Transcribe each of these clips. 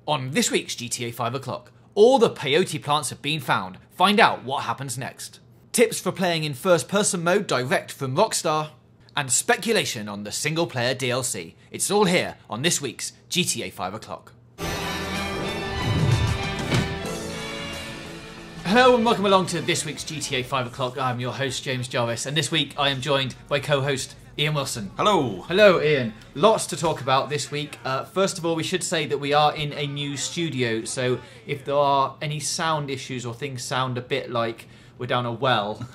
On this week's GTA 5 o'clock, all the peyote plants have been found. Find out what happens next. Tips for playing in first-person mode direct from Rockstar. And speculation on the single-player DLC. It's all here on this week's GTA 5 o'clock. Hello and welcome along to this week's GTA 5 o'clock. I'm your host, James Jarvis, and this week I am joined by co-host Ian Wilson. Hello. Hello, Ian. Lots to talk about this week. First of all, we should say that we are in a new studio, so if there are any sound issues or things sound a bit like we're down a well,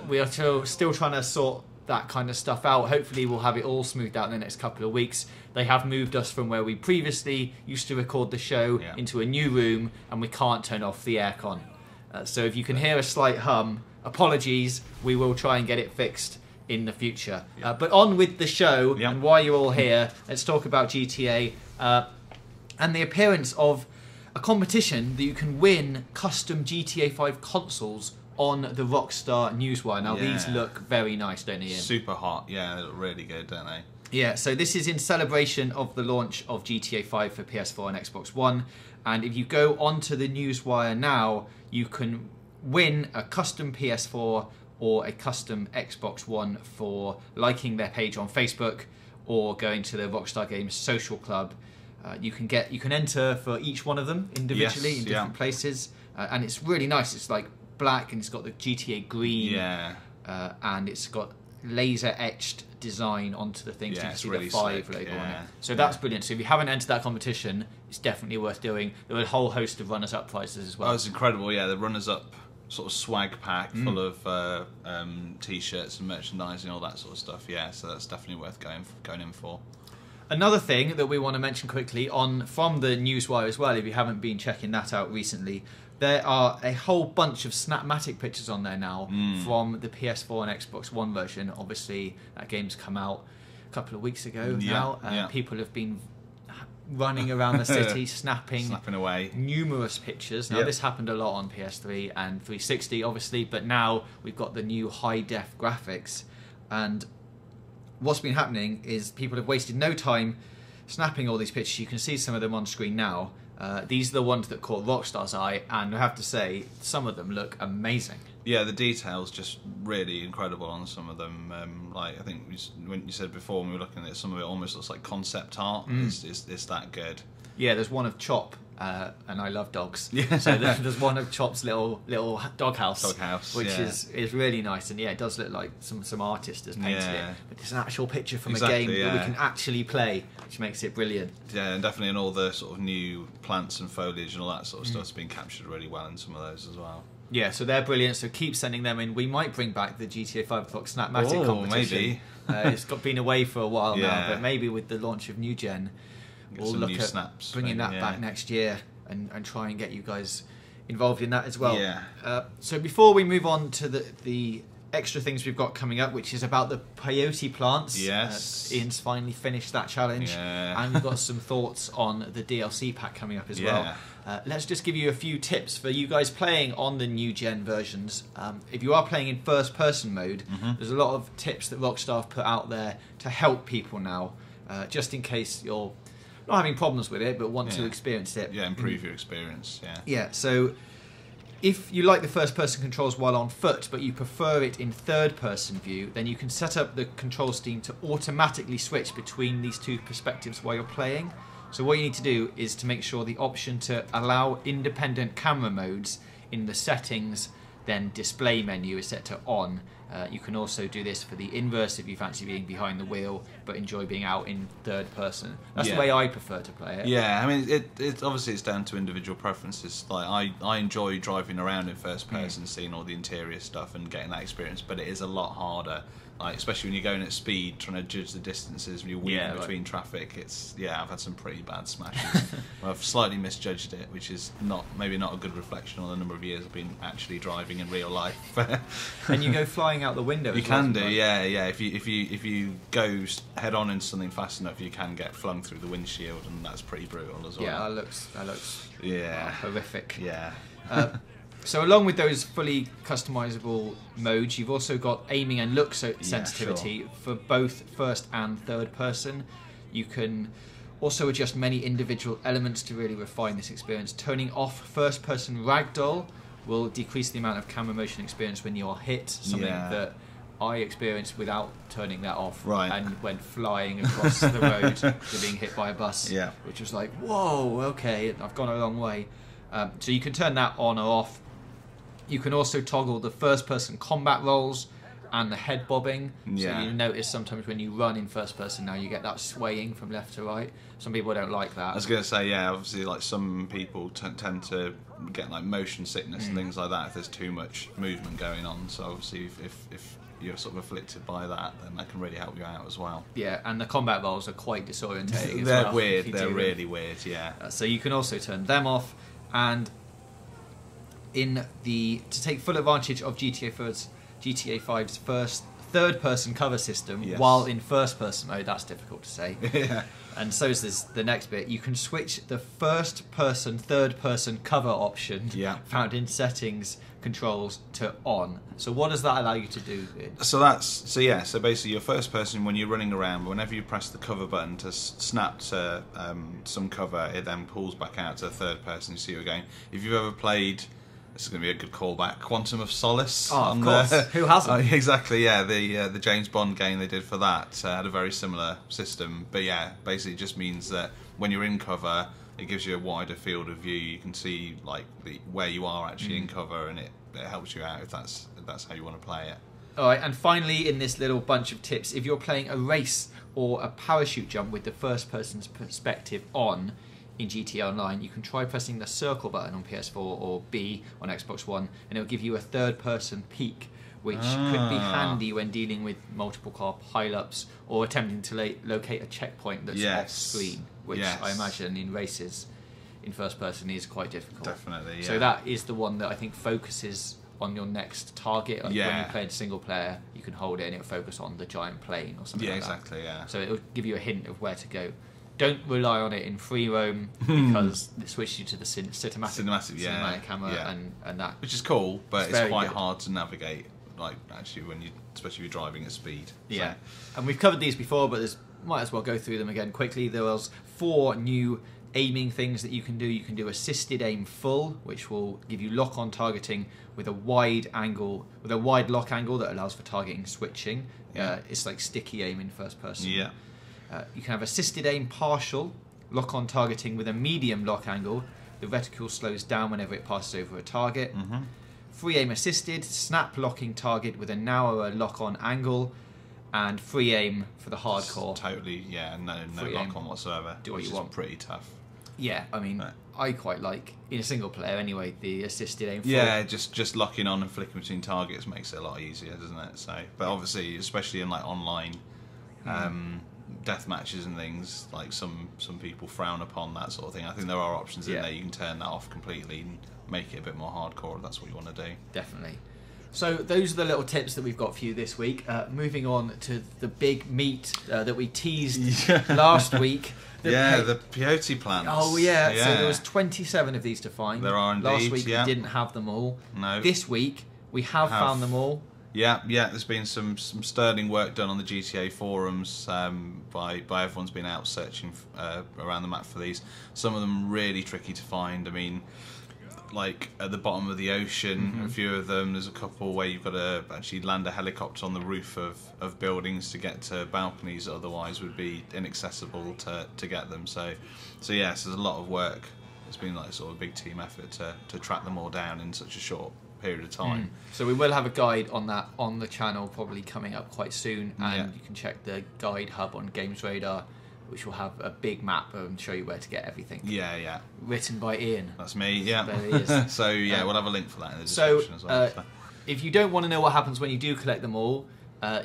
we are still trying to sort that kind of stuff out. Hopefully we'll have it all smoothed out in the next couple of weeks. They have moved us from where we previously used to record the show into a new room, and we can't turn off the aircon. So if you can hear a slight hum, apologies, we will try and get it fixed in the future. But on with the show, and why you're all here, let's talk about GTA and the appearance of a competition that you can win custom GTA 5 consoles on the Rockstar Newswire. Now these look very nice, don't they, Ian? Super hot, yeah, they look really good, don't they? Yeah, so this is in celebration of the launch of GTA 5 for PS4 and Xbox One. And if you go onto the Newswire now, you can win a custom PS4 or a custom Xbox One for liking their page on Facebook or going to the Rockstar Games social club. You can enter for each one of them individually in different places. And it's really nice. It's like black and it's got the GTA green. And it's got laser etched design onto the things. You can see really the 5 logo on it. So that's brilliant. So if you haven't entered that competition, it's definitely worth doing. There were a whole host of runners-up prizes as well. Oh, it's incredible, yeah. The runners-up sort of swag pack full of t-shirts and merchandising, all that sort of stuff. Yeah, so that's definitely worth going in for. Another thing that we want to mention quickly from the Newswire as well, if you haven't been checking that out recently, there are a whole bunch of Snapmatic pictures on there now from the PS4 and Xbox One version. Obviously, that game's come out a couple of weeks ago now. People have been running around the city, snapping away numerous pictures. Now, this happened a lot on PS3 and 360, obviously, but now we've got the new high-def graphics. And what's been happening is people have wasted no time snapping all these pictures. You can see some of them on screen now. These are the ones that caught Rockstar's eye, and I have to say, some of them look amazing. Yeah, the details just really incredible on some of them. Like I think when you said before, when we were looking at it, some of it almost looks like concept art. It's that good. Yeah, there's one of Chop, and I love dogs. So there's one of Chop's little doghouse, which is really nice, and it does look like some artist has painted it. But it's an actual picture from a game that we can actually play, which makes it brilliant. Yeah, and definitely in all the sort of new plants and foliage and all that sort of stuff's been captured really well in some of those as well. Yeah, so they're brilliant, so keep sending them in. We might bring back the GTA 5 o'clock Snapmatic competition. Maybe. It's been away for a while now, but maybe with the launch of New Gen, we'll look at snaps, bringing that back next year and try and get you guys involved in that as well. So before we move on to the extra things we've got coming up, which is about the peyote plants. Ian's finally finished that challenge, and we've got some thoughts on the DLC pack coming up as well. Let's just give you a few tips for you guys playing on the new gen versions. If you are playing in first person mode, there's a lot of tips that Rockstar have put out there to help people now, just in case you're not having problems with it but want to experience it. Improve your experience. So if you like the first-person controls while on foot, but you prefer it in third-person view, then you can set up the control scheme to automatically switch between these two perspectives while you're playing. So what you need to do is to make sure the option to allow independent camera modes in the settings, then display menu is set to on. You can also do this for the inverse if you fancy being behind the wheel but enjoy being out in third person. That's the way I prefer to play it. I mean, it obviously it's down to individual preferences. Like I enjoy driving around in first person, seeing all the interior stuff and getting that experience, but it is a lot harder. Like, especially when you're going at speed, trying to judge the distances when you're weaving between traffic. It's I've had some pretty bad smashes. I've slightly misjudged it, which is maybe not a good reflection on the number of years I've been actually driving in real life. And you go flying out the window. You can do, If you go head on into something fast enough, you can get flung through the windshield, and that's pretty brutal as well. Yeah, that looks horrific. Yeah. So along with those fully customizable modes, you've also got aiming and look sensitivity for both first and third person. You can Also adjust many individual elements to really refine this experience. Turning off first-person ragdoll will decrease the amount of camera motion experience when you are hit, something that I experienced without turning that off, and went flying across the road to being hit by a bus, which was like, whoa, okay, I've gone a long way. So you can turn that on or off. You can also toggle the first-person combat rolls and the head bobbing. So you notice sometimes when you run in first person now, you get that swaying from left to right. Some people don't like that. I was going to say, obviously, like some people tend to get like motion sickness and things like that if there's too much movement going on. So obviously, if you're sort of afflicted by that, then that can really help you out as well. Yeah, and the combat rolls are quite disorientating. They're weird. They're really weird. Yeah. So you can also turn them off, and to take full advantage of GTA 5's first third-person cover system while in first-person mode. That's difficult to say. And so is the next bit. You can switch the first-person, third-person cover option found in settings controls to on. So what does that allow you to do? So basically your first person, when you're running around, whenever you press the cover button to snap to some cover, it then pulls back out to third person. You see what you're going. If you've ever played, this is going to be a good callback, Quantum of Solace. Oh, of course. Who hasn't? Exactly, yeah. The James Bond game they did for that had a very similar system. But yeah, basically it just means that when you're in cover, it gives you a wider field of view. You can see like where you are actually in cover, and it helps you out if that's how you want to play it. Alright, and finally in this little bunch of tips, if you're playing a race or a parachute jump with the first person's perspective on in GTA Online, you can try pressing the circle button on PS4 or B on Xbox One, and it'll give you a third-person peek, which could be handy when dealing with multiple car pile-ups or attempting to locate a checkpoint that's off-screen, which I imagine in races in first-person is quite difficult. Definitely, yeah. So that is the one that I think focuses on your next target. Like when you play in single player, you can hold it and it'll focus on the giant plane or something like that. Exactly, yeah. So it'll give you a hint of where to go. Don't rely on it in free roam because it switches you to the cinematic camera and that. Which is cool, but it's quite hard to navigate. Like actually, especially if you're driving at speed. Yeah, and we've covered these before, but might as well go through them again quickly. There was 4 new aiming things that you can do. You can do assisted aim full, which will give you lock-on targeting with a wide lock angle that allows for targeting switching. It's like sticky aim in first person. Yeah. You can have assisted aim partial, lock-on targeting with a medium lock angle. The reticle slows down whenever it passes over a target. Free aim assisted, snap locking target with a narrower lock-on angle, and free aim for the hardcore. Totally, no lock-on whatsoever. Do what you want. Pretty tough. Yeah, I mean, I quite like, in a single player anyway, the assisted aim full. Yeah, just locking on and flicking between targets makes it a lot easier, doesn't it? So, but obviously, especially in like online death matches and things, like some people frown upon that sort of thing. I think there are options in there. You can turn that off completely and make it a bit more hardcore if that's what you want to do. Definitely. So those are the little tips that we've got for you this week. Moving on to the big meat that we teased last week. The peyote plants. Oh yeah. So there was 27 of these to find. There are indeed. Last week we didn't have them all. No. This week we have found them all. Yeah. There's been some sterling work done on the GTA forums by everyone's been out searching around the map for these. Some of them really tricky to find. I mean, like at the bottom of the ocean, a few of them. There's a couple where you've got to actually land a helicopter on the roof of buildings to get to balconies that otherwise would be inaccessible to get them. So yes, there's a lot of work. It's been like sort of a big team effort to track them all down in such a short period of time. So we will have a guide on that on the channel probably coming up quite soon, and you can check the guide hub on Games Radar, which will have a big map and show you where to get everything. Yeah. Written by Ian. That's me, yeah. There he is. So we'll have a link for that in the description as well. If you don't want to know what happens when you do collect them all,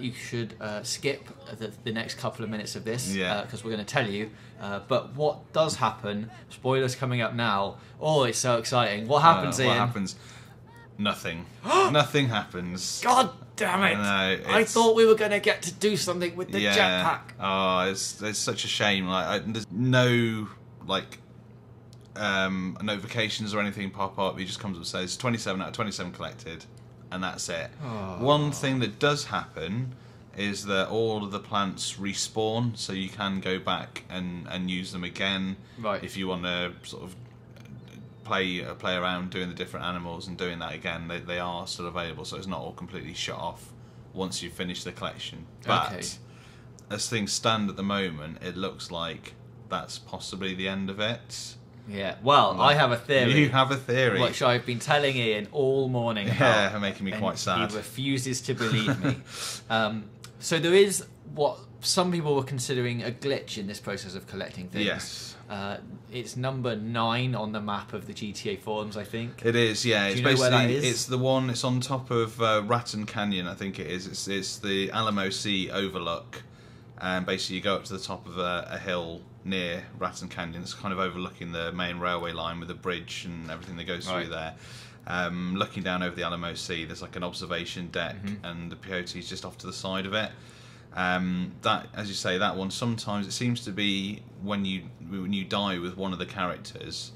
you should skip the next couple of minutes of this, because we're going to tell you. But what does happen, spoilers coming up now, it's so exciting. What happens, Ian? What happens? Nothing. Nothing happens. God damn it! I thought we were going to get to do something with the jetpack. Oh, it's such a shame. Like, there's no notifications or anything pop up. It just comes up and says 27 out of 27 collected, and that's it. One thing that does happen is that all of the plants respawn, so you can go back and use them again. Right. If you want to sort of play around doing the different animals and doing that again, they are still available, so it's not all completely shut off once you've finished the collection. But as things stand at the moment, it looks like that's possibly the end of it. Yeah, well, I have a theory. You have a theory. Which I've been telling Ian all morning about. Yeah, making me quite sad. He refuses to believe me. So there is what some people were considering a glitch in this process of collecting things. Yes. It's number 9 on the map of the GTA forums, I think. It is, yeah. Do you know where that is? It's the one, it's on top of Ratton Canyon, I think it is. It's the Alamo Sea overlook. And basically you go up to the top of a hill near Ratton Canyon. It's kind of overlooking the main railway line with a bridge and everything that goes through there. Looking down over the Alamo Sea, there's like an observation deck, and the Peyote is just off to the side of it. That, as you say, that one, sometimes it seems to be when you die with one of the characters,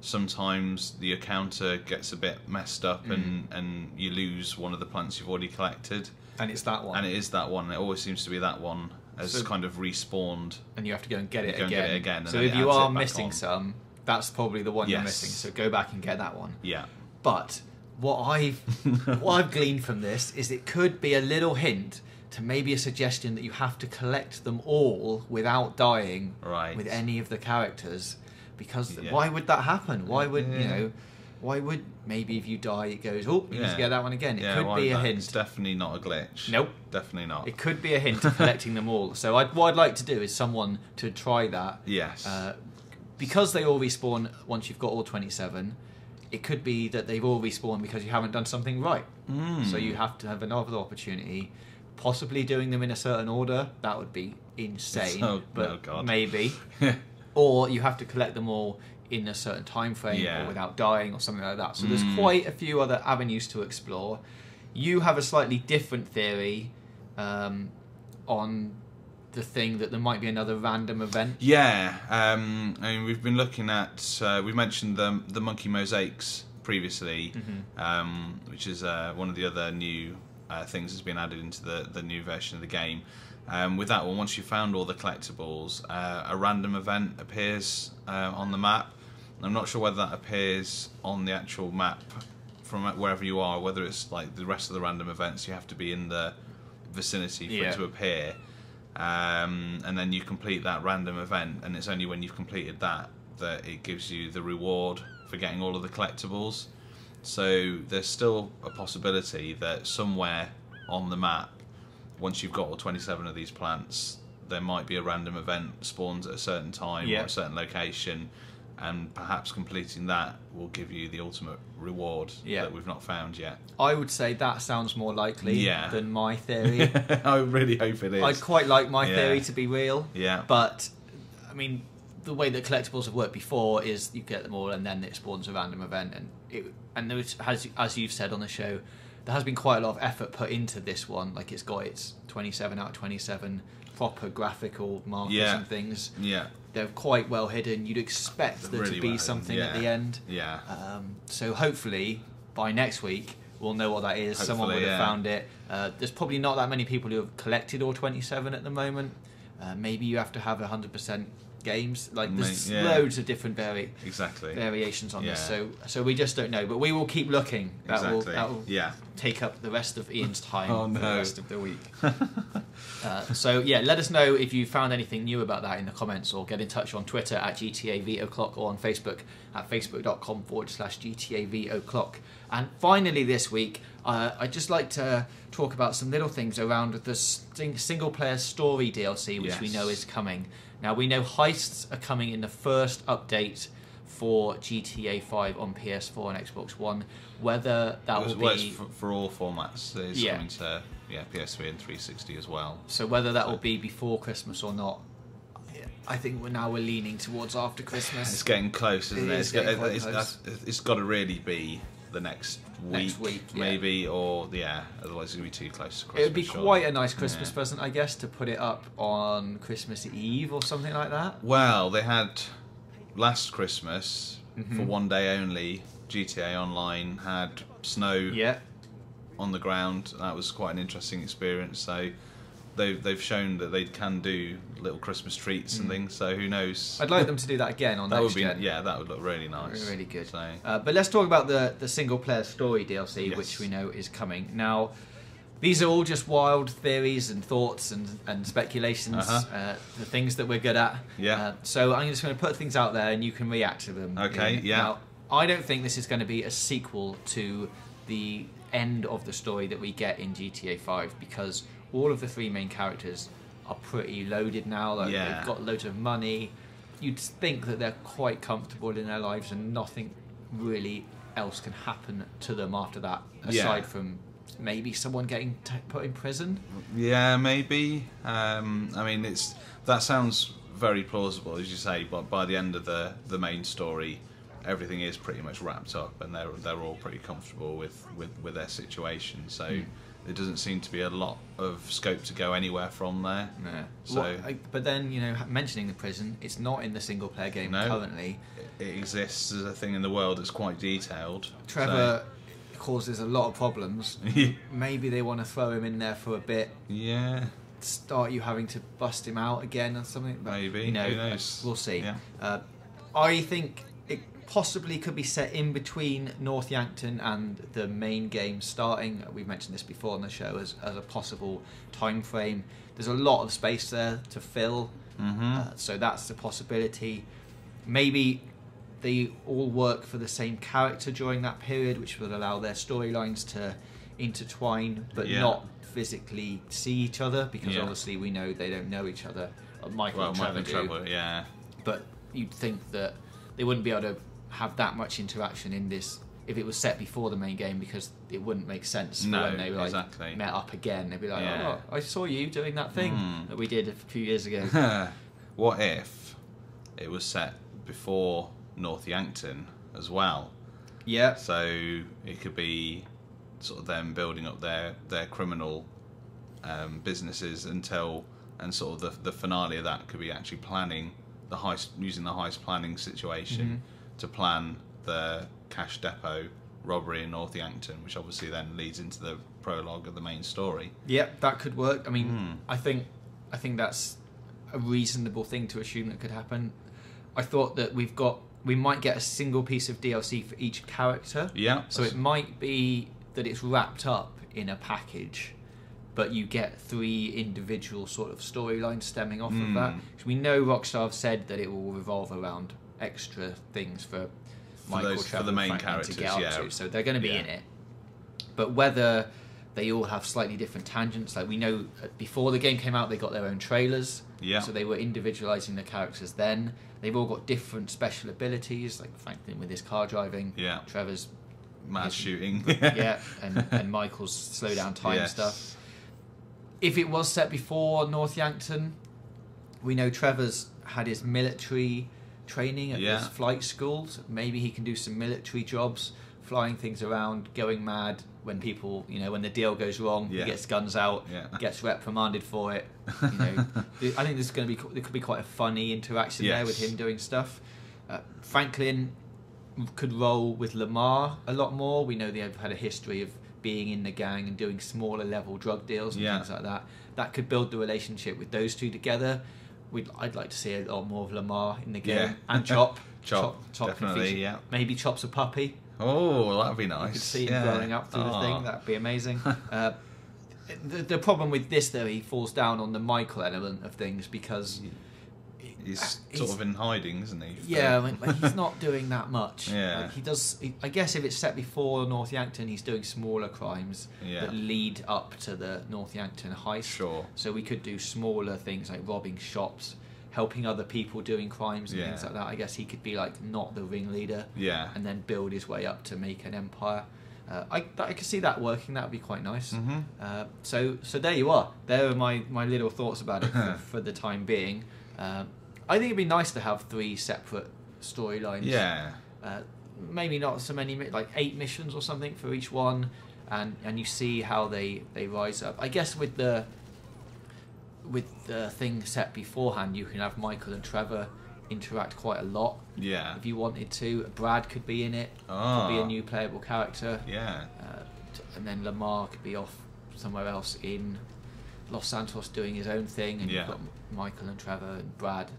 sometimes the encounter gets a bit messed up and you lose one of the plants you've already collected. And it's that one. And it is that one. It always seems to be that one as kind of respawned. And you have to go and get it again. So if you are missing some, that's probably the one you're missing. So go back and get that one. Yeah. But what I've gleaned from this is it could be a little hint to maybe a suggestion that you have to collect them all without dying with any of the characters. Because why would that happen? Why would, why would maybe if you die it goes, oh, you need to get that one again. It could be a hint. It's definitely not a glitch. Nope. Definitely not. It could be a hint of collecting them all. So what I'd like to do is someone to try that. Yes. Because they all respawn once you've got all 27, it could be that they've all respawned because you haven't done something right. So you have to have another opportunity, possibly doing them in a certain order. That would be insane, but maybe. Or you have to collect them all in a certain time frame or without dying or something like that. So there's quite a few other avenues to explore. You have a slightly different theory on the thing that there might be another random event. Yeah, I mean, we've been looking at, we mentioned the monkey mosaics previously, which is one of the other new things that's been added into the new version of the game. With that one, once you've found all the collectibles, a random event appears on the map. I'm not sure whether that appears on the actual map from wherever you are, whether it's like the rest of the random events, you have to be in the vicinity for it to appear. And then you complete that random event, and it's only when you've completed that it gives you the reward for getting all of the collectibles. So there's still a possibility that somewhere on the map, once you've got all 27 of these plants, there might be a random event spawns at a certain time or a certain location, and perhaps completing that will give you the ultimate reward that we've not found yet. I would say that sounds more likely than my theory. I really hope it is. I'd quite like my theory to be real. Yeah. But, I mean, the way that collectibles have worked before is you get them all and then it spawns a random event. And there is, as you've said on the show, there has been quite a lot of effort put into this one. Like, it's got its 27 out of 27 proper graphical markers and things. Yeah. They're quite well hidden. You'd expect there to be something at the end. Yeah. So hopefully by next week we'll know what that is. Hopefully, someone would have found it. There's probably not that many people who have collected all 27 at the moment. Maybe you have to have 100% games. Like there's loads of different variations on this. So we just don't know. But we will keep looking. That will take up the rest of Ian's time for the rest of the week. So yeah, let us know if you found anything new about that in the comments, or get in touch on Twitter at GTA Veto Clock, or on Facebook at facebook.com/GTA Veto Clock. And finally this week, I'd just like to talk about some little things around the single player story DLC, which we know is coming. Now we know heists are coming in the first update for GTA 5 on PS4 and Xbox One. Whether that will be for all formats, it's coming to PS3 and 360 as well. So whether that will be before Christmas or not, I think we're leaning towards after Christmas. It's getting close, isn't it? It's got to really be the next week maybe, or otherwise it's going to be too close to Christmas. It would be quite a nice Christmas present, I guess, to put it up on Christmas Eve or something like that. Well, they had last Christmas for one day only. GTA Online had snow on the ground. That was quite an interesting experience. So they've shown that they can do little Christmas treats and things. So who knows? I'd like them to do that again on next gen. Yeah, that would look really nice. Really good. So. But let's talk about the single player story DLC, which we know is coming now. These are all just wild theories and thoughts and speculations, the things that we're good at. Yeah. So I'm just going to put things out there and you can react to them. Okay, yeah. Now, I don't think this is going to be a sequel to the end of the story that we get in GTA 5 because all of the three main characters are pretty loaded now. Like, they've got loads of money. You'd think that they're quite comfortable in their lives and nothing really else can happen to them after that, aside from maybe someone getting put in prison. Yeah, maybe. I mean, that sounds very plausible, as you say. But by the end of the main story, everything is pretty much wrapped up, and they're all pretty comfortable with their situation. So there doesn't seem to be a lot of scope to go anywhere from there. Yeah. So, but then, you know, mentioning the prison, it's not in the single player game currently. It exists as a thing in the world that's quite detailed. Trevor causes a lot of problems. Maybe they want to throw him in there for a bit. Yeah. Start you having to bust him out again or something. But, maybe. You know, who knows? We'll see. Yeah. I think it possibly could be set in between North Yankton and the main game starting. We've mentioned this before on the show as a possible time frame. There's a lot of space there to fill, so that's a possibility. Maybe they all work for the same character during that period, which will allow their storylines to intertwine but not physically see each other, because obviously we know they don't know each other. Michael and Trevor do. But you'd think that they wouldn't be able to have that much interaction in this if it was set before the main game, because it wouldn't make sense for when they met up again. They'd be like, oh, I saw you doing that thing that we did a few years ago. What if it was set before North Yankton as well? Yeah. So it could be sort of them building up their criminal businesses until, and sort of the finale of that could be actually planning the heist, using the heist planning situation to plan the cash depot robbery in North Yankton, which obviously then leads into the prologue of the main story. Yep, that could work. I mean, I think that's a reasonable thing to assume that could happen. I thought that we might get a single piece of DLC for each character. Yeah. So it might be that it's wrapped up in a package, but you get 3 individual sort of storylines stemming off of that. We know Rockstar have said that it will revolve around extra things for Michael, Trevor, the main Franklin characters, to get up to, so they're going to be in it. But whether they all have slightly different tangents, like we know before the game came out, they got their own trailers, so they were individualizing the characters then. They've all got different special abilities, like Franklin with his car driving, Trevor's mass shooting, and Michael's slow down time stuff. If it was set before North Yankton, we know Trevor's had his military training at his flight school, so maybe he can do some military jobs, flying things around, going mad when people, when the deal goes wrong, he gets guns out, gets reprimanded for it. I think there could be quite a funny interaction there with him doing stuff. Franklin could roll with Lamar a lot more. We know they've had a history of being in the gang and doing smaller level drug deals and things like that. That could build the relationship with those two together. I'd like to see a lot more of Lamar in the game, and Chop. Chop definitely, maybe Chop's a puppy. Oh, that'd be nice. You could see him growing up through the thing. That'd be amazing. The problem with this, though, he falls down on the Michael element of things, because he's sort of in hiding, isn't he? He's not doing that much. He does. I guess if it's set before North Yankton, he's doing smaller crimes that lead up to the North Yankton heist. Sure. So we could do smaller things like robbing shops, helping other people doing crimes and things like that. I guess he could be like not the ringleader, and then build his way up to make an empire. I could see that working. That would be quite nice. So there you are. There are my little thoughts about it for the time being. I think it'd be nice to have 3 separate storylines. Maybe not so many, like 8 missions or something for each one, and you see how they rise up. I guess with the thing set beforehand, you can have Michael and Trevor interact quite a lot. If you wanted to, Brad could be in it. Could be a new playable character. And then Lamar could be off somewhere else in Los Santos doing his own thing, and Yeah. you've got Michael and Trevor and Brad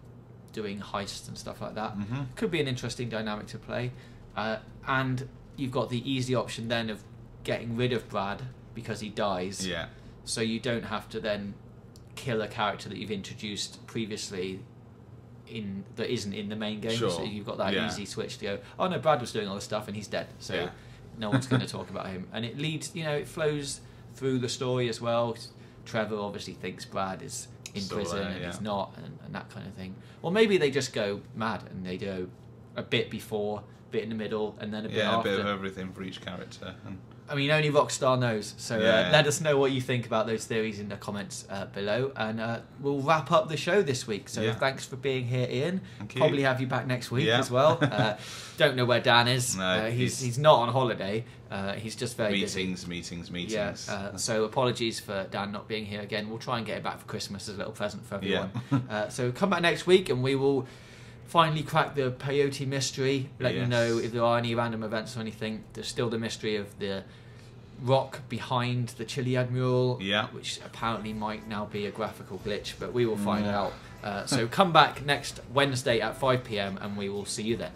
doing heists and stuff like that. Mm-hmm. Could be an interesting dynamic to play. And you've got the easy option then of getting rid of Brad because he dies. Yeah. So you don't have to then kill a character that you've introduced previously that isn't in the main game. Sure. So you've got that Yeah. easy switch to go, oh no, Brad was doing all this stuff and he's dead. So Yeah. no one's going to talk about him. And it leads, it flows through the story as well. Trevor obviously thinks Brad is in Still prison there, and yeah. he's not, and that kind of thing. Or maybe they just go mad and they do a bit before, a bit in the middle, and then a bit Yeah, after. a bit of everything for each character. And I mean, only Rockstar knows. So Yeah. let us know what you think about those theories in the comments below. And we'll wrap up the show this week. So Yeah. thanks for being here, Ian. Thank you. Probably have you back next week Yeah. as well. Don't know where Dan is. No, he's not on holiday. He's just very busy. meetings. Yeah, so apologies for Dan not being here again. We'll try and get it back for Christmas as a little present for everyone. So come back next week and we will finally crack the Peyote mystery. Let you Yes. know if there are any random events or anything. There's still the mystery of the rock behind the Chiliad mural, Yeah. which apparently might now be a graphical glitch, but we will find out. So come back next Wednesday at 5 PM and we will see you then.